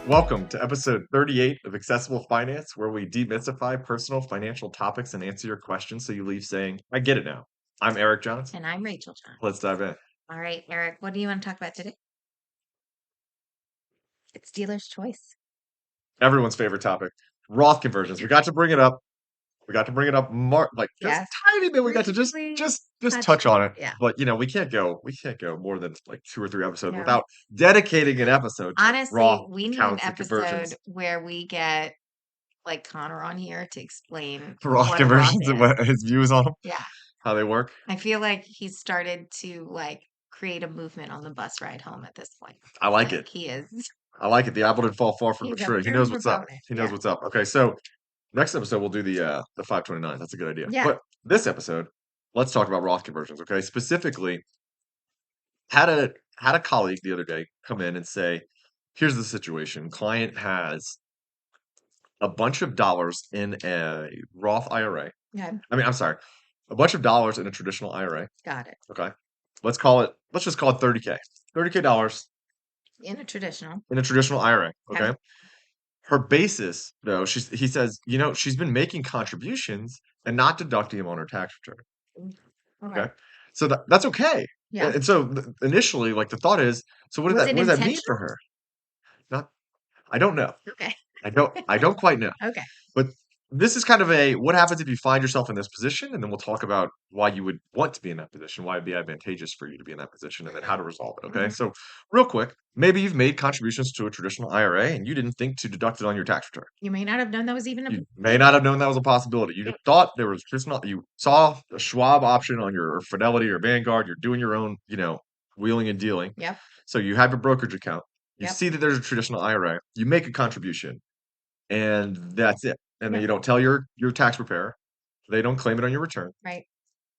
Welcome to episode 38 of Accessible Finance, where we demystify personal financial topics and answer your questions so you leave saying, I get it now. I'm Eric Johns. And I'm Rachel John. Let's dive in. All right, Eric, what do you want to talk about today? It's dealer's choice. Everyone's favorite topic, Roth conversions. We got to bring it up. Just Yes. tiny bit. We got to just touch on it. Yeah. But we can't go more than like 2 or 3 episodes No. without dedicating an episode to Honestly, Roth we need an accounts and episode conversions. where we get like Connor on here to explain Roth what a conversions Roth and is. what his views on them, Yeah. how they work. I feel like he's started to like create a movement on the bus ride home at this point. I like it. He is. I like it. The apple didn't fall far from the He's a tree. He firm knows what's up. proponent. He knows what's up. Okay, so next episode we'll do the 529. That's a good idea. Yeah. But this episode, let's talk about Roth conversions. Okay, specifically, had a colleague the other day come in and say, "Here's the situation. Client has a bunch of dollars in a Roth IRA. Yeah. I'm sorry, a bunch of dollars in a traditional IRA. Got it. Okay, let's just call it 30K. $30K In a traditional. in a traditional IRA. Okay. Okay." Her basis, though, he says, she's been making contributions and not deducting them on her tax return. Okay. So that's okay. Yeah. And so initially, like the thought is, so what does that mean for her? Not, I don't know. Okay. I don't quite know. Okay. But this is kind of what happens if you find yourself in this position, and then we'll talk about why you would want to be in that position, why it'd be advantageous for you to be in that position, and then how to resolve it. Okay. So real quick, maybe you've made contributions to a traditional IRA and you didn't think to deduct it on your tax return. You may not have known that was even You may not have known that was a possibility. You thought there was you saw a Schwab option on your Fidelity or Vanguard. You're doing your own, wheeling and dealing. Yep. So you have a brokerage account. You Yep. see that there's a traditional IRA. You make a contribution, and that's it. And then Yep. you don't tell your tax preparer. They don't claim it on your return. Right.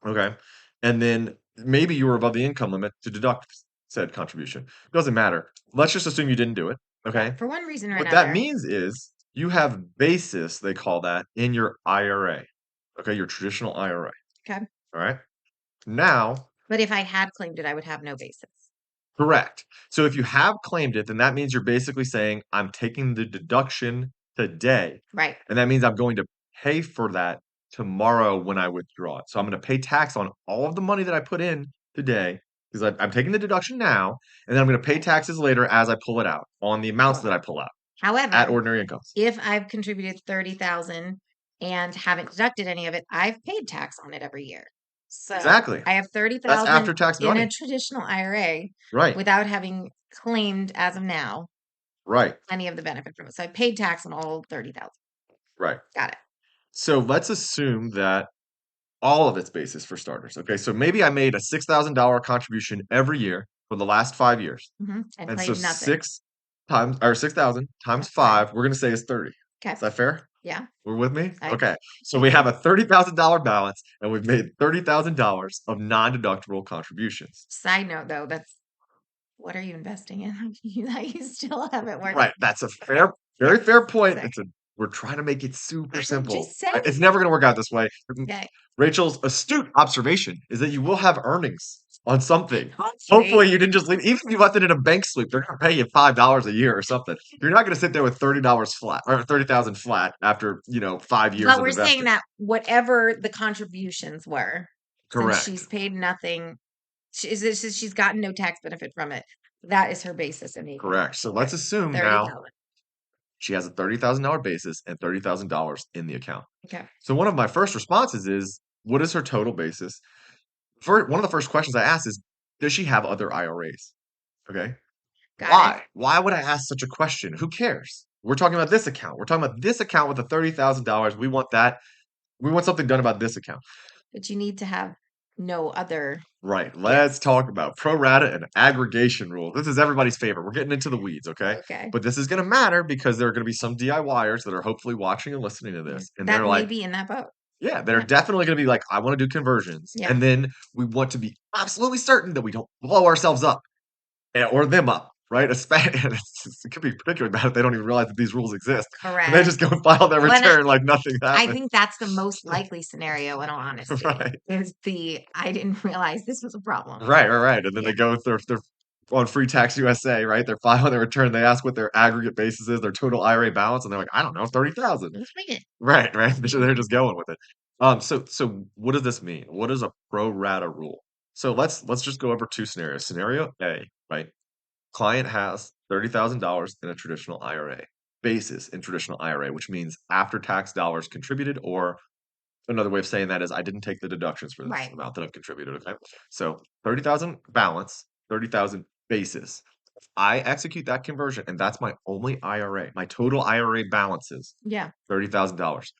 Okay. And then maybe you were above the income limit to deduct said contribution. Doesn't matter. Let's just assume you didn't do it. Okay. For one reason or What another. that means is you have basis, they call that, in your IRA. Okay, your traditional IRA. Okay. All right. Now, But if I had claimed it, I would have no basis. correct. So if you have claimed it, then that means you're basically saying, I'm taking the deduction today. Right. And that means I'm going to pay for that tomorrow when I withdraw it. So I'm going to pay tax on all of the money that I put in today because I'm taking the deduction now, and then I'm going to pay taxes later as I pull it out on the amounts that I pull out. However, at ordinary incomes. If I've contributed $30,000 and haven't deducted any of it, I've paid tax on it every year. So exactly. I have $30,000 That's after tax in money. a traditional IRA, right? Without having claimed as of now, right? Any of the benefit from it. So I paid tax on all $30,000. Right. Got it. So let's assume that all of its basis for starters. Okay, so maybe I made a $6,000 contribution every year for the last 5 years, and so nothing. 6,000 times 5, we're going to say is 30. Okay. Is that fair? Yeah. We're with me? Okay. So we have a $30,000 balance, and we've made $30,000 of non-deductible contributions. Side note, though, what are you investing in? You still haven't worked. Right. That's a very fair point. We're trying to make it super simple. It's never going to work out this way. Okay. Rachel's astute observation is that you will have earnings on something. Hopefully you didn't just leave. Even if you left it in a bank sweep, they're going to pay you $5 a year or something. You're not going to sit there with $30 flat or 30,000 flat after 5 years. But we're saying that whatever the contributions were, correct. Since she's paid nothing. She's gotten no tax benefit from it. That is her basis in correct. So let's assume now she has a $30,000 basis and $30,000 in the account. Okay. So one of my first responses is, what is her total basis? One of the first questions I ask is, does she have other IRAs? Okay. Why? Why would I ask such a question? Who cares? We're talking about this account. We're talking about this account with the $30,000. We want that. We want something done about this account. But you need to have no other. Right. Let's talk about pro-rata and aggregation rules. This is everybody's favorite. We're getting into the weeds, okay? Okay. But this is going to matter because there are going to be some DIYers that are hopefully watching and listening to this. And that they're may be in that boat. Yeah, they're definitely going to be like, I want to do conversions. Yeah. And then we want to be absolutely certain that we don't blow ourselves up or them up, right? It could be particularly bad if they don't even realize that these rules exist. Correct. And they just go and file their return like nothing happened. I think that's the most likely scenario, in all honesty. Right. Is I didn't realize this was a problem. Right. And then they go with their on Free Tax USA, right? They're filing their return. They ask what their aggregate basis is, their total IRA balance, and they're like, I don't know, 30,000. Let's make it. Right, right. They're just going with it. So what does this mean? What is a pro rata rule? So let's just go over two scenarios. Scenario A, right? Client has $30,000 in a traditional IRA, basis in traditional IRA, which means after tax dollars contributed, or another way of saying that is I didn't take the deductions for this Right. amount that I've contributed. Okay. So 30,000 balance, 30,000 basis. I execute that conversion, and that's my only IRA. My total IRA balance is Yeah. $30,000.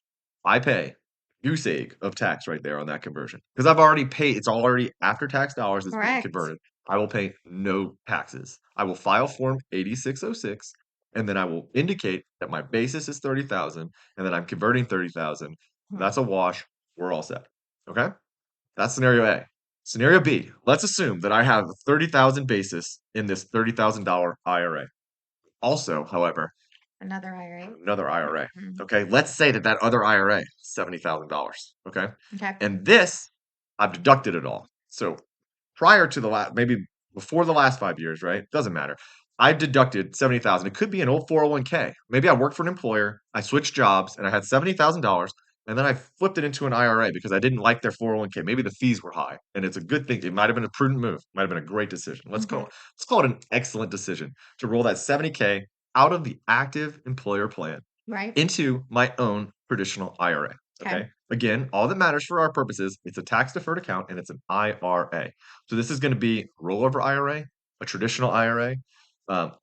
I pay goose egg of tax right there on that conversion because I've already paid. It's already after tax dollars that's being Correct. converted. I will pay no taxes. I will file Form 8606, and then I will indicate that my basis is 30,000, and then I'm converting 30,000. That's a wash. We're all set. Okay, that's scenario A. Scenario B. Let's assume that I have 30,000 basis in this $30,000 IRA. Also, however, Another IRA. another IRA. Mhm. Okay, let's say that that other IRA is $70,000. Okay, Okay. and this I've deducted it all. So prior to the last, maybe before the last 5 years, right? Doesn't matter. I deducted 70,000. It could be an old 401k. Maybe I worked for an employer. I switched jobs and I had $70,000, and then I flipped it into an IRA because I didn't like their 401k. Maybe the fees were high, and it's a good thing. It might have been a prudent move. Might have been a great decision. Mhm. Let's call it an excellent decision to roll that 70K out of the active employer plan Right. into my own traditional IRA. Okay. Okay. Again, all that matters for our purposes, it's a tax deferred account and it's an IRA. So this is going to be rollover IRA, a traditional IRA,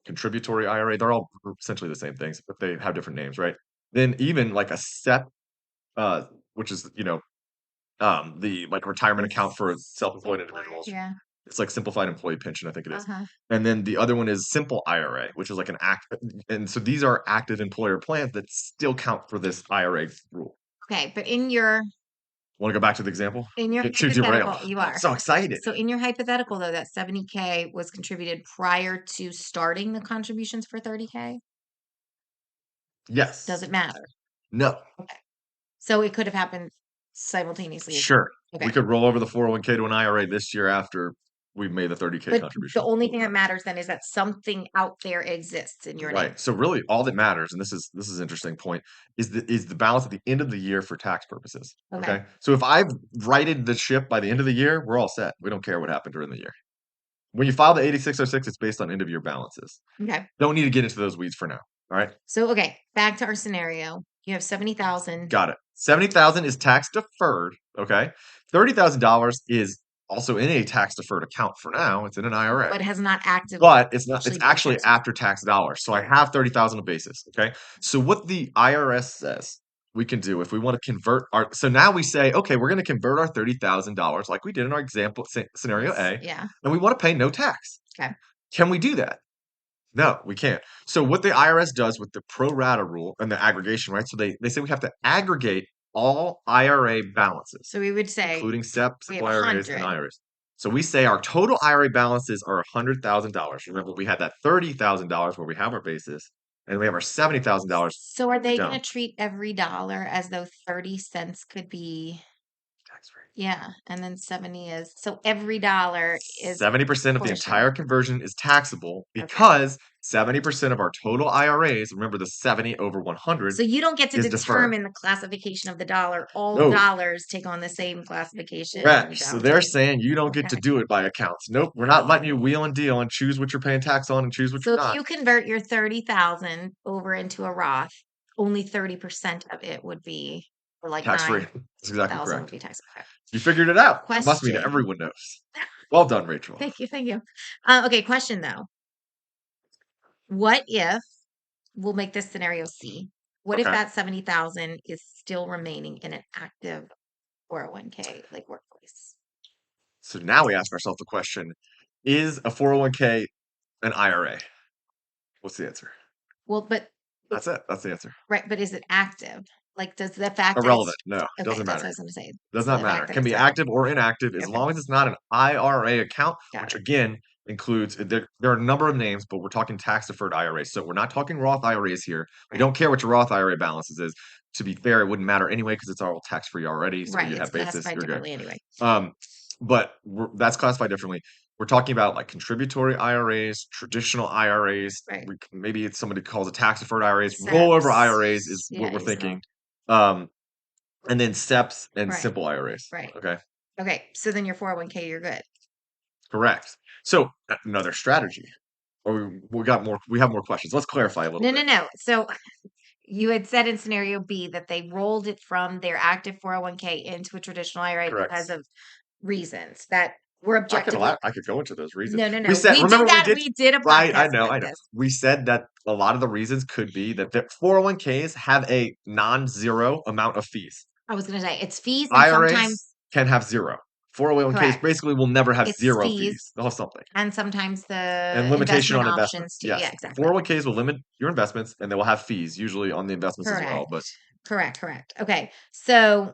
contributory IRA. They're all essentially the same things, but they have different names, right? Then even like a SEP, uh, which is the like retirement account for self-employed individuals. Yeah. It's like simplified employee pension, I think it is. Uh-huh. And then the other one is simple IRA, which is like an act. And so these are active employer plans that still count for this IRA rule. Okay, but Want to go back to the example? in your Get too derailed. hypothetical, you Oh, I'm are. so excited. So in your hypothetical though, that 70K was contributed prior to starting the contributions for 30K? Yes. Does it matter? No. Okay. So it could have happened simultaneously. Sure. Okay. We could roll over the 401k to an IRA this year after we've made the 30K But contribution. the only thing that matters then is that something out there exists in your name. Right. So really all that matters, and this is an interesting point, is the balance at the end of the year for tax purposes. Okay. Okay. So if I've righted the ship by the end of the year, we're all set. We don't care what happened during the year. When you file the 8606, it's based on end of year balances. Okay. Don't need to get into those weeds for now. All right. So okay, back to our scenario. You have 70,000. Got it. 70,000 is tax deferred. Okay. $30,000 is also in a tax deferred account for now. It's in an IRA. But has not actively But it's not, it's been actually taxed. after tax dollars. So I have 30,000 of basis. Okay. So what the IRS says we can do if we want to convert so now we say, okay, we're going to convert our $30,000 like we did in our example scenario A, Yeah. and we want to pay no tax. Okay. Can we do that? No, we can't. So what the IRS does with the pro rata rule and the aggregation, right? So they say we have to aggregate all IRA balances, So we would say including SEPs, we have IRAs, and 100. IRAs. So we say our total IRA balances are $100,000. Remember, we had that $30,000 where we have our basis, and we have our $70,000. So are they going to Don't. treat every dollar as though 30 cents could be, Tax free. yeah, and then 70 is, so every dollar is 70% of the portion. entire conversion is taxable Okay. because 70% of our total IRAs, remember the 70 over 100, So you don't get to is deferred. determine the classification of the dollar. All No. dollars take on the same classification. Correct. So down they're to- saying you don't get to Okay. do it by accounts. Nope, we're not letting you wheel and deal and choose what you're paying tax on and choose what So you're if not. you convert your 30,000 over into a Roth, only 30% of it would be, or like Tax free. 9,000 That's exactly would correct. be tax. Okay. You figured it out. It must mean Question. everyone knows. Well done, Rachel. Thank you. Thank you. Okay. Question though. What if we'll make this scenario C? What if Okay. that 70,000 is still remaining in an active 401k like workplace? So now we ask ourselves the question, is a 401k an IRA? What's the answer? Well, but That's it. That's the answer. right, but is it active? Like, does the fact that Irrelevant. it's No, okay? doesn't That's matter. what I was going to say. Does So not the matter. fact that Can it's be a- active or inactive as Okay. long as it's not an IRA account, Got which it. again includes there are a number of names, but we're talking tax deferred IRAs. So we're not talking Roth IRAs here. We Right. don't care what your Roth IRA balances is. To be fair, it wouldn't matter anyway because it's all tax free already. So Right. you It's have basis, classified you're good. differently anyway. But that's classified differently. We're talking about like contributory IRAs, traditional IRAs. Right. Maybe it's somebody calls it tax deferred IRAs. Rollover IRAs is SEPs. what Yeah, we're use it thinking. all. And then SEPs and Right. simple IRAs. Right. Okay, Okay. So then your 401k, you're good. correct. So another strategy. Or we got more. We have more questions. Let's clarify a little No, bit. no, no. So you had said in scenario B that they rolled it from their active 401k into a traditional IRA because Correct. of reasons that were objectively. I could go into those reasons. No, no, We no. said, We did remember we that. did, We did a right? podcast I about know. this. We said that a lot of the reasons could be that the 401ks have a non-zero amount of fees. I was going to say it's fees and sometimes, IRAs can have zero. 401ks correct. basically will never have It's zero fees fees. They'll have something. and sometimes And the limitation investment on investments. options too. Yes. Yeah, exactly. 401ks will limit your investments and they will have fees, usually on the investments as well. But Correct. Correct. Correct. Okay. So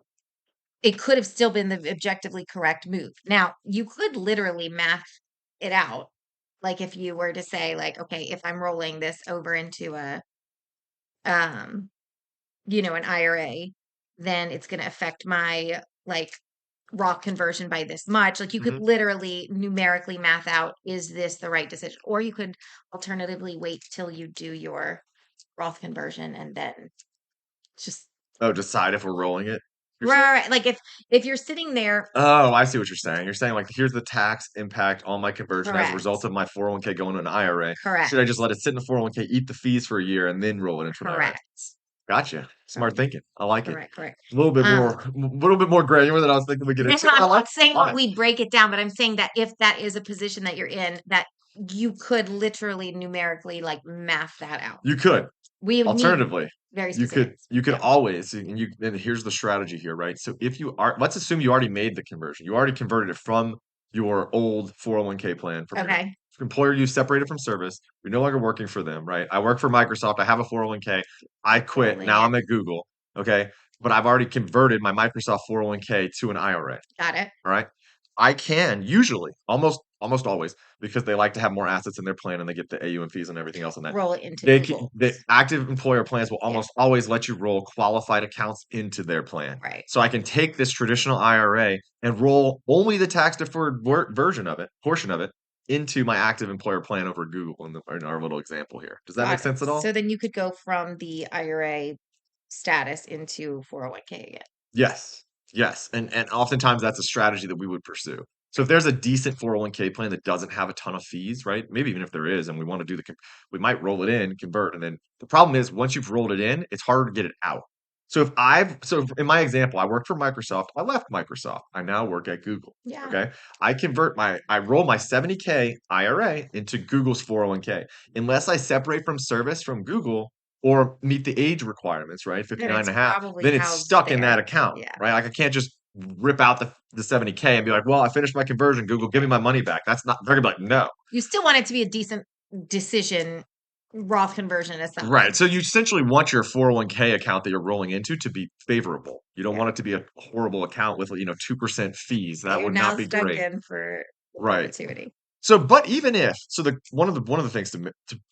it could have still been the objectively correct move. Now, you could literally math it out. Like if you were to say, like, okay, if I'm rolling this over into a um, an IRA, then it's gonna affect my like Roth conversion by this much. Like you could mhm. literally numerically math out, is this the right decision? Or you could alternatively wait till you do your Roth conversion and then just Decide if we're rolling it. You're saying? right. Like if you're sitting there, Oh, I see what you're saying. You're saying like, here's the tax impact on my conversion as a result correct, of my 401k going to an IRA. Should I correct, just let it sit in a 401k, eat the fees for a year, and then roll it into an IRA? correct, Gotcha. Smart correct, thinking. I like it. correct, correct. A little bit more granular than I was thinking we get No, into. But I I'm like not saying on that it. we break it down, but I'm saying that if that is a position that you're in, that you could literally numerically like math that out. You could. We need Alternatively, very specific. you could Yeah. always and here's the strategy here, right? So if you are let's assume you already made the conversion. You already converted it from your old 401k plan from your Okay. employer you separated from service. You're no longer working for them, right? I work for Microsoft. I have a 401k. I quit. Rolling Now it. I'm at Google. Okay. But I've already converted my Microsoft 401k to an IRA. Got it. All right. I can usually almost always because they like to have more assets in their plan and they get the AUM fees and everything else on that. Roll it into They can, Google. the active employer plans will Yeah. almost always let you roll qualified accounts into their plan. Right. So I can take this traditional IRA and roll only the tax deferred version of it, portion of it, into my active employer plan over Google in our little example here. Does that make Got it. sense at all? So then you could go from the IRA status into 401k again. Yes. Yes. And oftentimes that's a strategy that we would pursue. So if there's a decent 401k plan that doesn't have a ton of fees, right? Maybe even if there is, and we want to do we might roll it in, convert, and then the problem is once you've rolled it in, it's harder to get it out. So in my example, I worked for Microsoft. I left Microsoft. I now work at Google. Yeah. Okay. I roll my 70k IRA into Google's 401k. Unless I separate from service from Google, or meet the age requirements, right? Then 59 it's and a half, probably then it's housed stuck in that there. account, Yeah. right? Like I can't just rip out the 70k and be like, well, I finished my conversion. Google, give me Right. my money back. That's not, they're gonna be like, no. You still want it to be a decent decision, Roth conversion at some Right. point. So you essentially want your 401k account that you're rolling into to be favorable. You don't Yeah. want it to be a horrible account with 2% fees. That That you're would now not be stuck great. in for Right. perpetuity. So, but even if so, the one of the things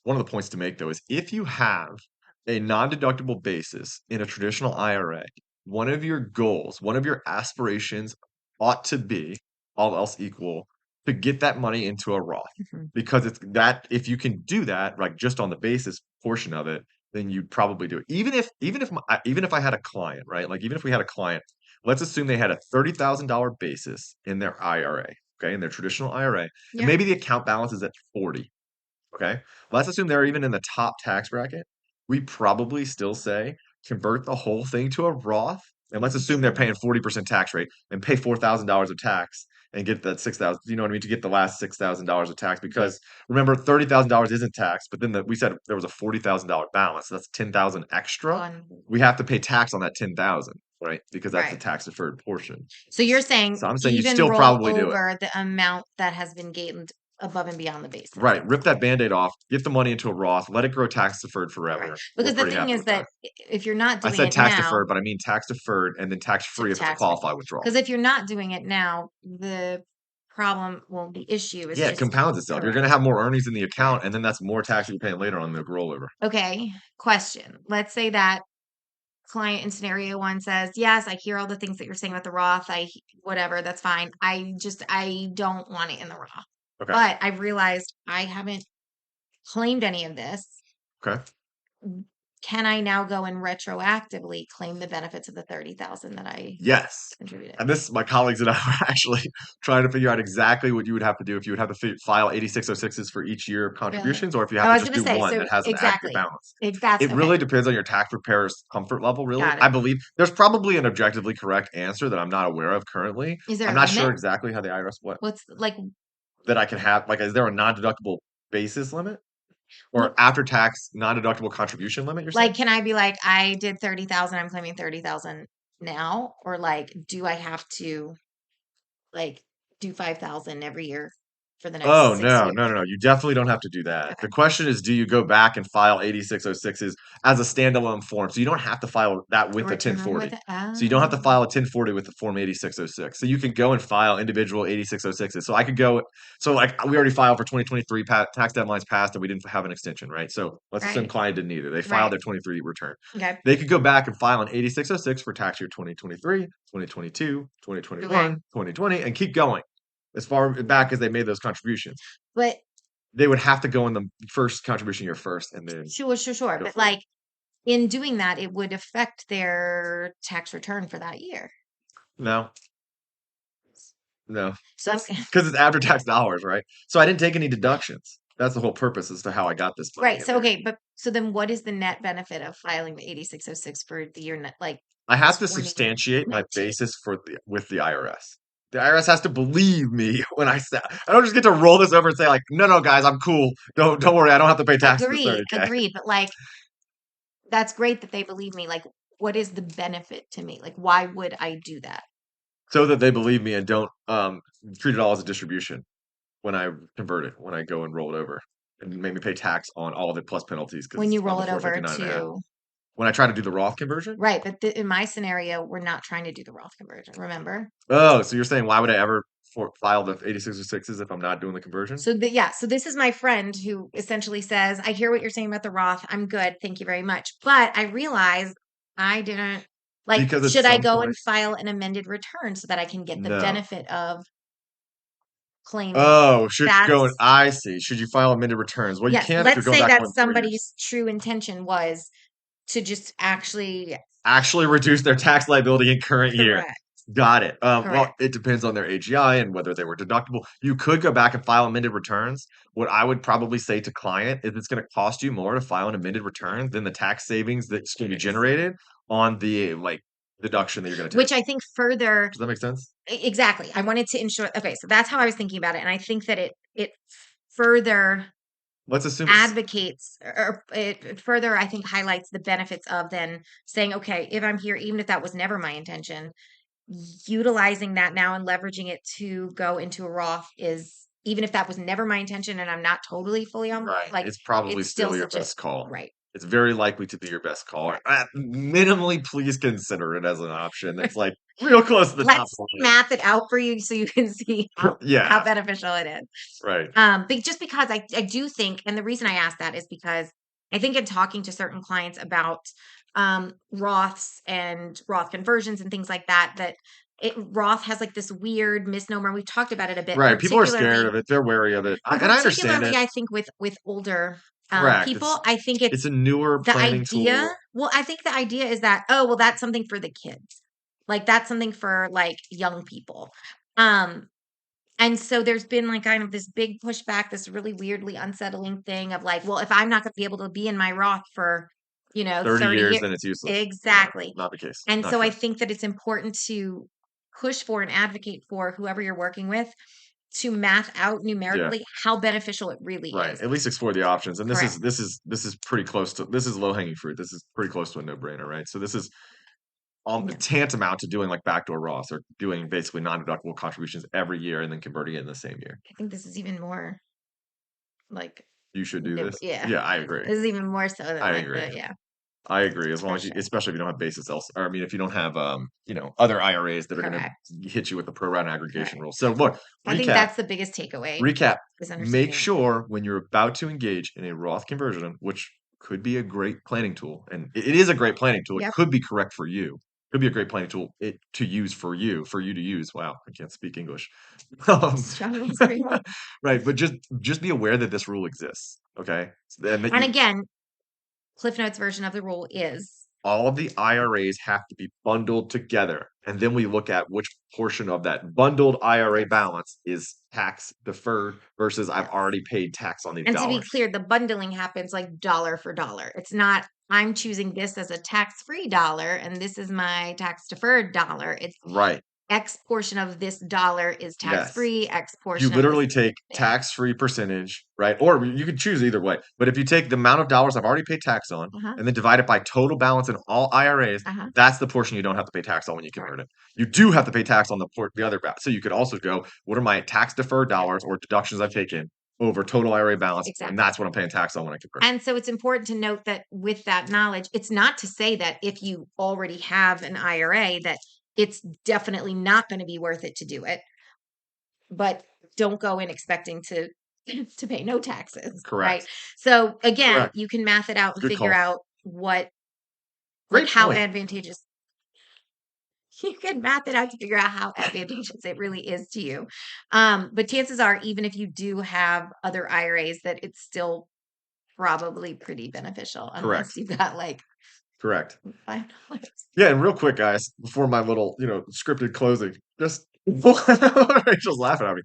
one of the points to make though is if you have a non-deductible basis in a traditional IRA, one of your goals, one of your aspirations ought to be, all else equal, to get that money into a Roth. Mhm. Because it's that if you can do that, like just on the basis portion of it, then you'd probably do it. Even if I had a client, right? Like even if we had a client, let's assume they had a $30,000 basis in their IRA, okay, in their traditional IRA, and Yeah. maybe the account balance is at 40. Okay. Let's assume they're even in the top tax bracket. We probably still say convert the whole thing to a Roth. And let's assume they're paying 40% tax rate and pay $4,000 of tax and get that 6,000, you know what I mean, to get the last $6,000 of tax. Yeah. Because remember, $30,000 isn't tax, but then we said there was a $40,000 balance. So that's 10,000 extra. On We have to pay tax on that 10,000, right? Because that's the right. tax deferred portion. So you're saying So I'm saying you even still roll probably do it. over the amount that has been gained above and beyond the basis. Right, rip that Band-Aid off, get the money into a Roth, let it grow tax deferred Right. forever. We're Because the pretty thing happy is with that. that if you're not I doing said it tax now, deferred, but I mean tax deferred and then tax free if it's a tax free. qualified withdrawal. Because if you're not doing it now, the problem, well, the issue is Yeah, it just compounds itself. You're going to correct. have more earnings in the account, Correct. and then that's more tax you're paying later on the rollover. Okay. Question. Let's say that client in scenario one says, yes, I hear all the things that you're saying about the Roth. Whatever, that's fine. I don't want it in the Roth. Okay. but I realized I haven't claimed any of this. Okay. Can I now go and retroactively claim the benefits of the 30,000 that I Yes. contributed? And this, my colleagues and I were actually trying to figure out exactly what you would have to do if you would have to file 8606s for each year of Really? contributions, or if you Oh, have I to was just gonna do say, one so that has an aggregate exactly. balance. That's It okay. really depends on your tax preparer's comfort level, really. Got I it. believe there's probably an objectively correct answer that I'm not aware of currently. Is there I'm a not sure limit? exactly how the IRS what What's like that I can have. Like, is there a non-deductible basis limit or what after-tax non-deductible contribution limit? You're saying? can I be like, I did 30,000, I'm claiming 30,000 now? Or like, do I have to like do 5,000 every year for the next Oh, 6 no, years? no, no, no. You definitely don't have to do that. Okay. The question is, do you go back and file 8606s as a standalone form? So you don't have to file that A with the return 1040. with it. So you don't have to Oh, file a 1040 with the form 8606. So you can go and file individual 8606s. So I could go, so like we already filed for 2023 tax deadlines passed and we didn't have an extension, right? So let's assume right. client didn't either. They filed Right. their 23 return. Okay. They could go back and file an 8606 for tax year 2023, 2022, Okay. 2021, 2020, and keep going as far back as they made those contributions. But They would have to go in the first contribution year first and then sure. go But forward. like in doing that, it would affect their tax return for that year. No, no, So I'm because it's after tax dollars, right? So I didn't take any deductions. That's the whole purpose as to how I got this money right. in So there. okay, but so then what is the net benefit of filing the 8606 for the year net like I have to substantiate my 2019? basis for the with the IRS. The IRS has to believe me when I say I don't just get to roll this over and say like, no, no, guys, I'm cool. Don't worry, I don't have to pay tax this Agreed, 30K. agreed. But like that's great that they believe me. Like, what is the benefit to me? Like, why would I do that? So that they believe me and don't treat it all as a distribution when I convert it, when I go and roll it over and make me pay tax on all of it plus penalties because When it's you on roll the it over 459 and a half. to When I try to do the Roth conversion? right, but in my scenario, we're not trying to do the Roth conversion. Remember? Oh, so you're saying why would I ever file the 8606s if I'm not doing the conversion? Yeah, so this is my friend who essentially says, I hear what you're saying about the Roth. I'm good. Thank you very much. But I realized I didn't like, Because at should I some go and point, file an amended return so that I can get the no. benefit of claiming? Oh, should you go and That's I see. Should you file amended returns? Well, you yes, can if you're let's going say back that more than 4 years. somebody's true intention was to just actually Actually reduce their tax liability in current year. correct, Got it. Well, correct. it depends on their AGI and whether they were deductible. You could go back and file amended returns. What I would probably say to client is it's going to cost you more to file an amended return than the tax savings that's going to be Yes. generated on the like deduction that you're going to take. Which I think further Does that make sense? exactly. I wanted to ensure okay, so that's how I was thinking about it. And I think that it further Let's assume it's advocates or it further, I think, highlights the benefits of then saying, okay, if I'm here, even if that was never my intention, utilizing that now and leveraging it to go into a Roth is even if that was never my intention and I'm not totally fully on right. like It's probably it's still still your such a best call. right. It's very likely to be your best call. Correct. Minimally, please consider it as an option. That's like real close to the top Let's of the math it out for you so you can see list. how Yeah, beneficial it is. right. But just because I do think, and the reason I ask that is because I think in talking to certain clients about Roths and Roth conversions and things like that, that Roth has like this weird misnomer. We've talked about it a bit, Right. People are scared particularly, of it. They're wary of it. and And I understand particularly it. I think with older Correct. people. I think It's it's a newer the planning idea. tool. Well, I think the idea is that oh well, that's something for the kids, like that's something for like young people. Um, and so there's been like kind of this big pushback, this really weirdly unsettling thing of like, well, if I'm not going to be able to be in my Roth for, 30 30 years, years. then it's useless. No, Exactly. not the case. And Not so I true. think that it's important to push for and advocate for whoever you're working with to math out Yeah. numerically how beneficial it really Right. is. At least explore the options. And this Correct. is this is this is pretty close to this is low hanging fruit. This is pretty close to a no brainer, right? So this is Yeah. tantamount to doing like backdoor Roths or doing basically non deductible contributions every year and then converting it in the same year. I think this is even more like, You should do this. yeah, Yeah, I agree. this is even more so than I like agree. the, yeah, I agree. As long for as you, sure. especially if you don't have basis else, or I mean, if you don't have, other IRAs that are going Correct. to hit you with the pro-rata aggregation Correct. rule. So look, I think recap, that's the biggest takeaway recap. is Make understanding. sure when you're about to engage in a Roth conversion, which could be a great planning tool, and it is a great planning tool. It Yep. could be correct for you. could be a great planning tool to use for you to use. Wow, I can't speak English. Um, right, but just be aware that this rule exists, okay? And that And again, Cliff Notes version of the rule is all of the IRAs have to be bundled together. And then we look at which portion of that bundled IRA balance is tax deferred versus I've already paid tax on these and to be dollars. clear, the bundling happens like dollar for dollar. It's not I'm choosing this as a tax-free dollar and this is my tax deferred dollar. It's Right. X portion of this dollar is Yes. tax-free, X You portion of this. literally take tax-free percentage, right? Or you could choose either way. But if you take the amount of dollars I've already paid tax on and then divide it by total balance in all IRAs, that's the portion you don't have to pay tax on when you convert it. You do have to pay tax on the other balance. So you could also go, what are my tax deferred dollars or deductions I've taken over total IRA balance? Exactly. And that's what I'm paying tax on when I convert. And so it's important to note that with that knowledge, it's not to say that if you already have an IRA that it's definitely not going to be worth it to do it. But don't go in expecting to pay no taxes. Correct. Right. So again, Correct. you can math it out and Good figure call. out what Great how point. advantageous. You can math it out to figure out how advantageous it really is to you. But chances are, even if you do have other IRAs, that it's still probably pretty beneficial unless Correct. you've got like Correct. $5. Yeah, and real quick, guys, before my little, scripted closing, just Rachel's laughing at me.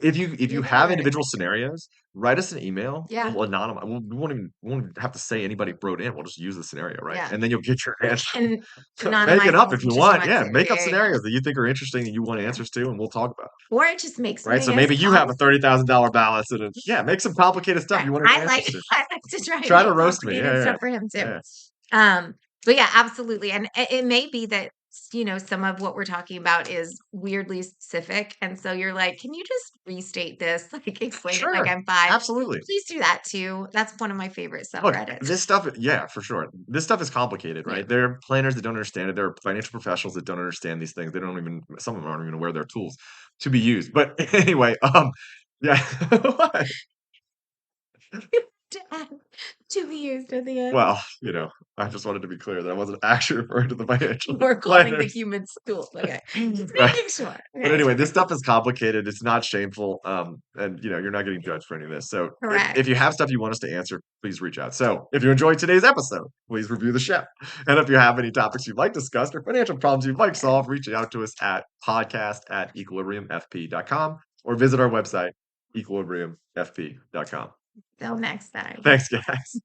If you have individual scenarios, write us an email. Yeah. We'll anonymize. We won't even have to say anybody wrote in. We'll just use the scenario, right? Yeah. And then you'll get your answer. And Make it up if you want. Yeah, to. make up Yeah. scenarios that you think are interesting and you want answers to, and we'll talk about it. Or it just makes Right. So maybe you have a $30,000 balance and make some complicated stuff you want to I like to. I like to Try to roast me. Yeah, stuff for him too. yeah. But yeah, absolutely. And it may be that, some of what we're talking about is weirdly specific. And so you're like, can you just restate this? Like explain it like I'm 5. Absolutely. Please do that too. That's one of my favorite Look, subreddits. this stuff, yeah, for sure. This stuff is complicated, right? There are planners that don't understand it. There are financial professionals that don't understand these things. Some of them aren't even aware they're tools to be used. But anyway, yeah. To be used at the end. Well, I just wanted to be clear that I wasn't actually referring to the financial We're calling the planners. human school. Okay. Just Right. making sure. Okay. But anyway, this stuff is complicated. It's not shameful. And you're not getting judged for any of this. So if you have stuff you want us to answer, please reach out. So if you enjoyed today's episode, please review the show. And if you have any topics you'd like discussed or financial problems you'd like solved, reach out to us at podcast@equilibriumfp.com or visit our website, equilibriumfp.com. Till next time. Thanks, guys.